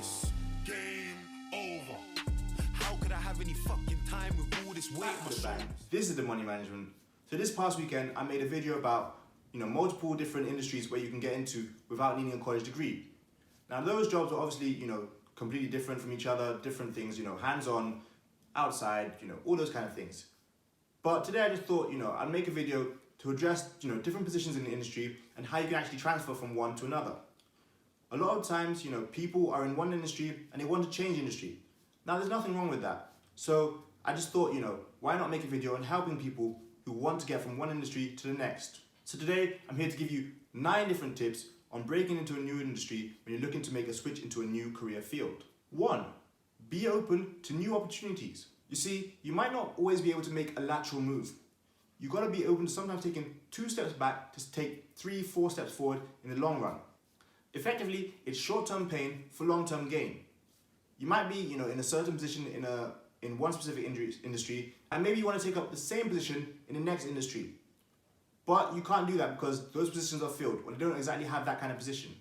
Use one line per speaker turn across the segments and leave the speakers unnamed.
this, game over. How could I have any fucking time with all this weight on my shoulders?
This is the money management. So this past weekend, I made a video about multiple different industries where you can get into without needing a college degree. Now those jobs are obviously completely different from each other, different things, hands-on, outside, all those kind of things. But today I just thought, I'd make a video to address, different positions in the industry and how you can actually transfer from one to another. A lot of times, people are in one industry and they want to change industry. Now there's nothing wrong with that. So I just thought, why not make a video on helping people who want to get from one industry to the next. So today I'm here to give you 9 different tips on breaking into a new industry when you're looking to make a switch into a new career field. 1. Be open to new opportunities. You see, you might not always be able to make a lateral move. You've got to be open to sometimes taking 2 steps back to take 3, 4 steps forward in the long run. Effectively, it's short-term pain for long-term gain. You might be, in a certain position in one specific industry, and maybe you want to take up the same position in the next industry. But you can't do that because those positions are filled, or they don't exactly have that kind of position.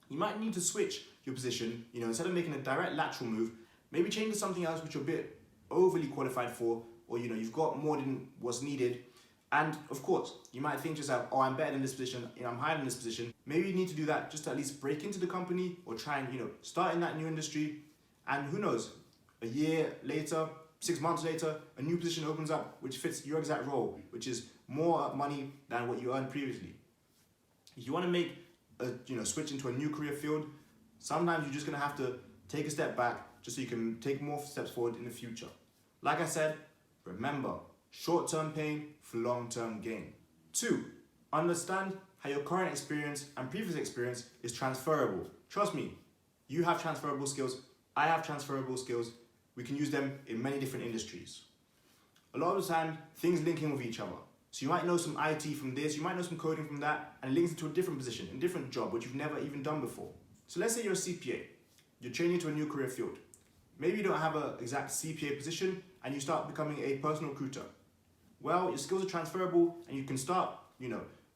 You might need to switch your position, instead of making a direct lateral move, maybe change to something else which you're a bit overly qualified for, or you've got more than what's needed. And of course, you might think to yourself, oh, I'm better than this position, I'm higher than this position. Maybe you need to do that just to at least break into the company or try and, start in that new industry. And who knows, a year later, 6 months later, a new position opens up which fits your exact role, which is more money than what you earned previously. If you want to make a switch into a new career field, sometimes you're just going to have to take a step back just so you can take more steps forward in the future. Like I said, remember, short-term pain for long-term gain. 2. Understand how your current experience and previous experience is transferable. Trust me, you have transferable skills, I have transferable skills. We can use them in many different industries. A lot of the time, things link in with each other. So you might know some IT from this, you might know some coding from that, and it links into a different position, a different job, which you've never even done before. So let's say you're a CPA. You're training to a new career field. Maybe you don't have an exact CPA position, and you start becoming a personal recruiter. Well, your skills are transferable, and you can start,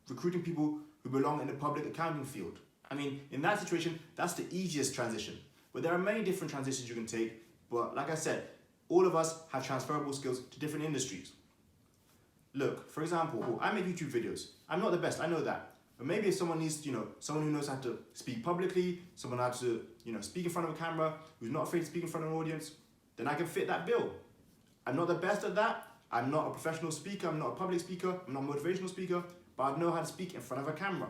recruiting people who belong in the public accounting field. I mean, in that situation, that's the easiest transition. But there are many different transitions you can take. But like I said, all of us have transferable skills to different industries. Look, for example, I make YouTube videos. I'm not the best, I know that. But maybe if someone needs, someone who knows how to speak publicly, someone how to, speak in front of a camera, who's not afraid to speak in front of an audience, then I can fit that bill. I'm not the best at that. I'm not a professional speaker, I'm not a public speaker, I'm not a motivational speaker, but I know how to speak in front of a camera.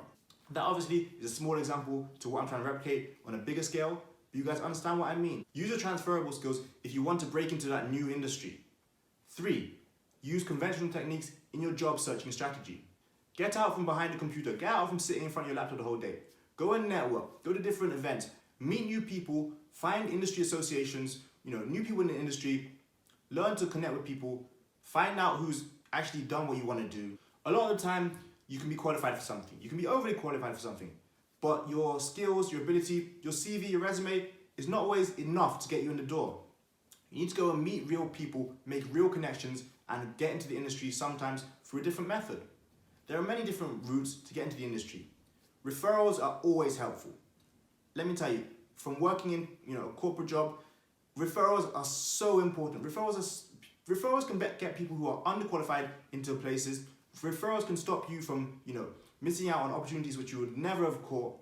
That obviously is a small example to what I'm trying to replicate on a bigger scale. You guys understand what I mean? Use your transferable skills if you want to break into that new industry. 3. Use conventional techniques in your job searching strategy. Get out from behind the computer. Get out from sitting in front of your laptop the whole day. Go and network. Go to different events. Meet new people. Find industry associations. New people in the industry. Learn to connect with people. Find out who's actually done what you want to do. A lot of the time, you can be qualified for something. You can be overly qualified for something. But your skills, your ability, your CV, your resume is not always enough to get you in the door. You need to go and meet real people, make real connections, and get into the industry sometimes through a different method. There are many different routes to get into the industry. Referrals are always helpful. Let me tell you, from working in a corporate job, referrals are so important. Referrals can get people who are underqualified into places. Referrals can stop you from missing out on opportunities which you would never have caught.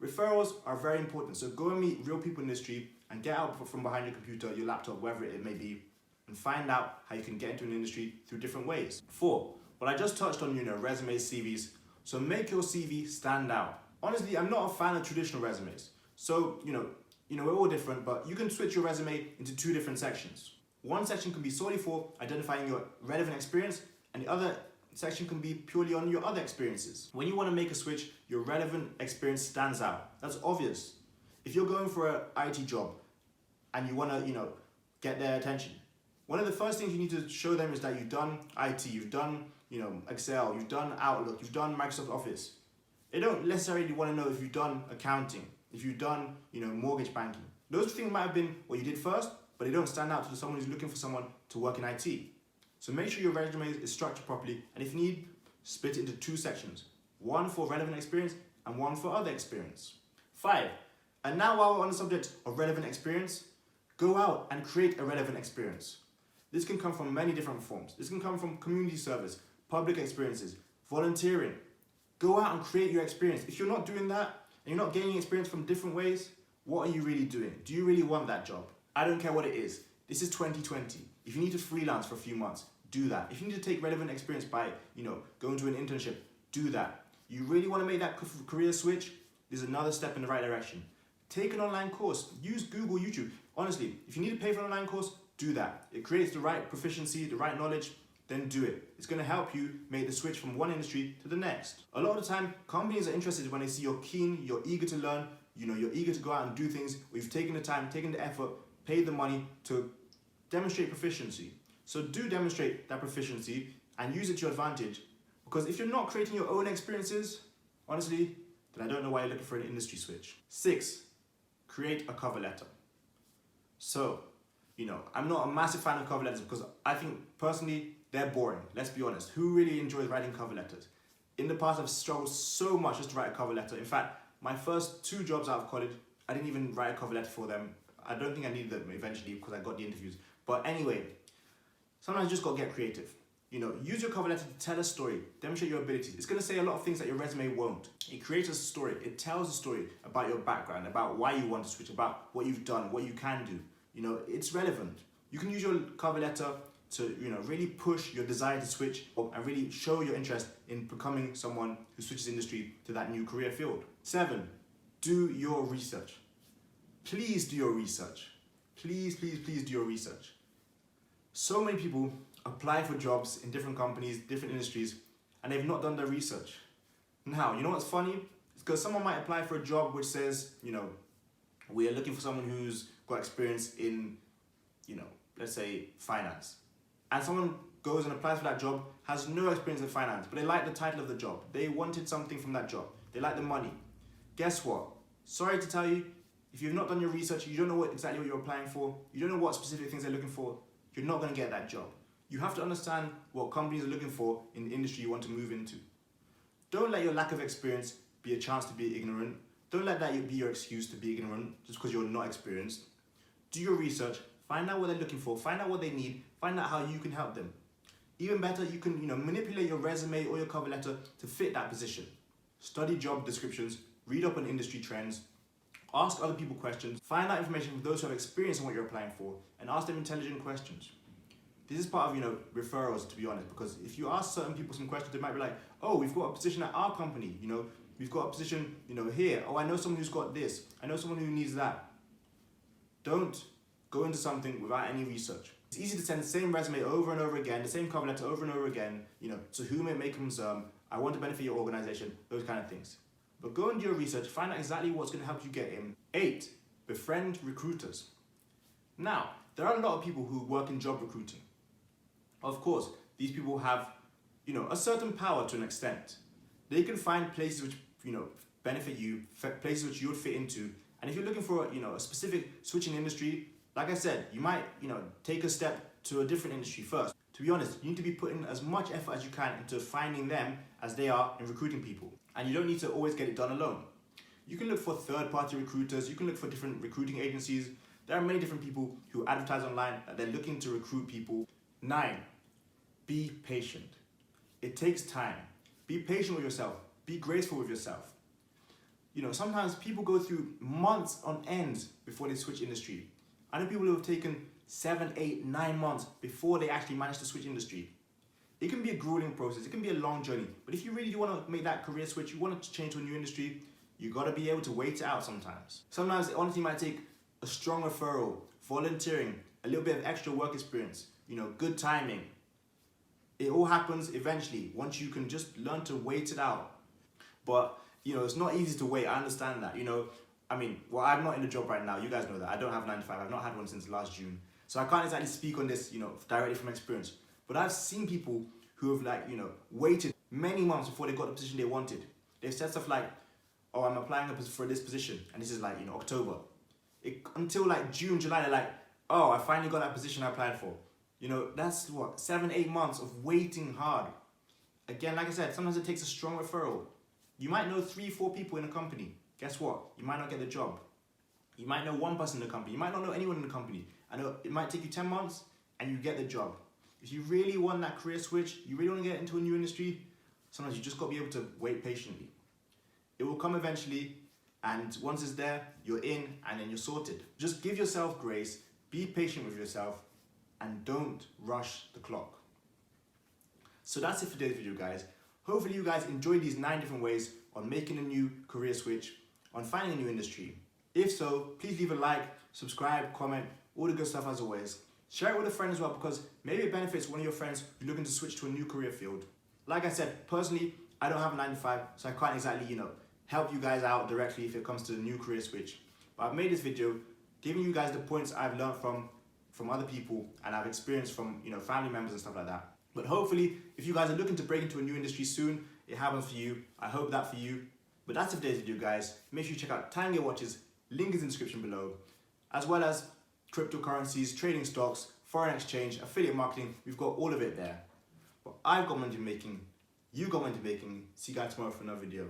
Referrals are very important, so go and meet real people in the industry and get out from behind your computer, your laptop, wherever it may be, and find out how you can get into an industry through different ways. 4. Well, I just touched on resumes, CVs, so make your CV stand out. Honestly, I'm not a fan of traditional resumes, so we're all different, but you can switch your resume into 2 different sections. One section can be solely for identifying your relevant experience, and the other section can be purely on your other experiences. When you want to make a switch, your relevant experience stands out. That's obvious. If you're going for an IT job and you want to, get their attention, one of the first things you need to show them is that you've done IT, you've done, Excel, you've done Outlook, you've done Microsoft Office. They don't necessarily want to know if you've done accounting, if you've done, mortgage banking. Those things might have been what you did first, but they don't stand out to someone who's looking for someone to work in IT. So make sure your resume is structured properly, and if you need, split it into 2 sections. One for relevant experience and one for other experience. 5. And now while we're on the subject of relevant experience, go out and create a relevant experience. This can come from many different forms. This can come from community service, public experiences, volunteering. Go out and create your experience. If you're not doing that and you're not gaining experience from different ways, what are you really doing? Do you really want that job? I don't care what it is. This is 2020. If you need to freelance for a few months, do that. If you need to take relevant experience by, going to an internship, do that. You really want to make that career switch? There's another step in the right direction. Take an online course. Use Google, YouTube. Honestly, if you need to pay for an online course, do that. It creates the right proficiency, the right knowledge, then do it. It's going to help you make the switch from one industry to the next. A lot of the time, companies are interested when they see you're keen, you're eager to learn, you're eager to go out and do things, or you've taken the time, taken the effort, paid the money to demonstrate proficiency. So do demonstrate that proficiency and use it to your advantage, because if you're not creating your own experiences, honestly, then I don't know why you're looking for an industry switch. 6, create a cover letter. So, I'm not a massive fan of cover letters because I think personally they're boring. Let's be honest. Who really enjoys writing cover letters? In the past, I've struggled so much just to write a cover letter. In fact, my first 2 jobs out of college, I didn't even write a cover letter for them. I don't think I needed them eventually because I got the interviews. But anyway, sometimes you just got to get creative. Use your cover letter to tell a story, demonstrate your abilities. It's going to say a lot of things that your resume won't. It creates a story. It tells a story about your background, about why you want to switch, about what you've done, what you can do. It's relevant. You can use your cover letter to, really push your desire to switch and really show your interest in becoming someone who switches industry to that new career field. 7, do your research. Please do your research. Please, please, please do your research. So many people apply for jobs in different companies, different industries, and they've not done their research. Now, you know what's funny? It's because someone might apply for a job which says, we are looking for someone who's got experience in, let's say finance. And someone goes and applies for that job, has no experience in finance, but they like the title of the job. They wanted something from that job. They like the money. Guess what? Sorry to tell you, if you've not done your research, you don't know exactly what you're applying for, you don't know what specific things they're looking for, you're not going to get that job. You have to understand what companies are looking for in the industry you want to move into. Don't let your lack of experience be a chance to be ignorant. Don't let that be your excuse to be ignorant just because you're not experienced. Do your research, find out what they're looking for, find out what they need, find out how you can help them. Even better, you can manipulate your resume or your cover letter to fit that position. Study job descriptions, read up on industry trends, ask other people questions, find out information from those who have experience in what you're applying for, and ask them intelligent questions. This is part of, referrals, to be honest, because if you ask certain people some questions, they might be like, oh, we've got a position at our company, we've got a position, here. Oh, I know someone who's got this. I know someone who needs that. Don't go into something without any research. It's easy to send the same resume over and over again, the same cover letter over and over again, to whom it may concern, I want to benefit your organization, those kind of things. But go and do your research, find out exactly what's going to help you get in. 8, befriend recruiters. Now, there are a lot of people who work in job recruiting. Of course, these people have, a certain power to an extent. They can find places which, benefit you, places which you would fit into. And if you're looking for, a specific switching industry, like I said, you might, take a step to a different industry first. To be honest, you need to be putting as much effort as you can into finding them as they are in recruiting people. And you don't need to always get it done alone. You can look for third-party recruiters, you can look for different recruiting agencies. There are many different people who advertise online that they're looking to recruit people. 9, be patient. It takes time. Be patient with yourself. Be graceful with yourself. Sometimes people go through months on end before they switch industry. I know people who have taken 7, 8, 9 months before they actually manage to switch industry. It can be a grueling process, it can be a long journey, but if you really do want to make that career switch, you want to change to a new industry, you got to be able to wait it out sometimes. Sometimes it honestly might take a strong referral, volunteering, a little bit of extra work experience, good timing. It all happens eventually once you can just learn to wait it out. But, it's not easy to wait, I understand that, I'm not in a job right now, you guys know that, I don't have a 9 to 5, I've not had one since last June. So I can't exactly speak on this, directly from experience. But I've seen people who have waited many months before they got the position they wanted. They've said stuff like, oh, I'm applying for this position, and this is October. Until June, July, they're like, oh, I finally got that position I applied for. That's 7, 8 months of waiting hard. Again, like I said, sometimes it takes a strong referral. You might know 3, 4 people in a company. Guess what? You might not get the job. You might know one person in the company. You might not know anyone in the company. I know it might take you 10 months and you get the job. If you really want that career switch, you really want to get into a new industry, sometimes you just got to be able to wait patiently. It will come eventually, and once it's there, you're in and then you're sorted. Just give yourself grace, be patient with yourself, and don't rush the clock. So that's it for today's video, guys. Hopefully you guys enjoyed these 9 different ways on making a new career switch, on finding a new industry. If so, please leave a like, subscribe, comment, all the good stuff as always. Share it with a friend as well, because maybe it benefits one of your friends who's looking to switch to a new career field. Like I said, personally, I don't have a 9 to 5, so I can't exactly, help you guys out directly if it comes to the new career switch. But I've made this video giving you guys the points I've learned from other people and I've experienced from family members and stuff like that. But hopefully, if you guys are looking to break into a new industry soon, it happens for you. I hope that for you. But that's it for today's video, guys. Make sure you check out Time Gear Watches, link is in the description below, as well as cryptocurrencies, trading stocks, foreign exchange, affiliate marketing. We've got all of it there. But I've got money to be making, you got money to be making. See you guys tomorrow for another video.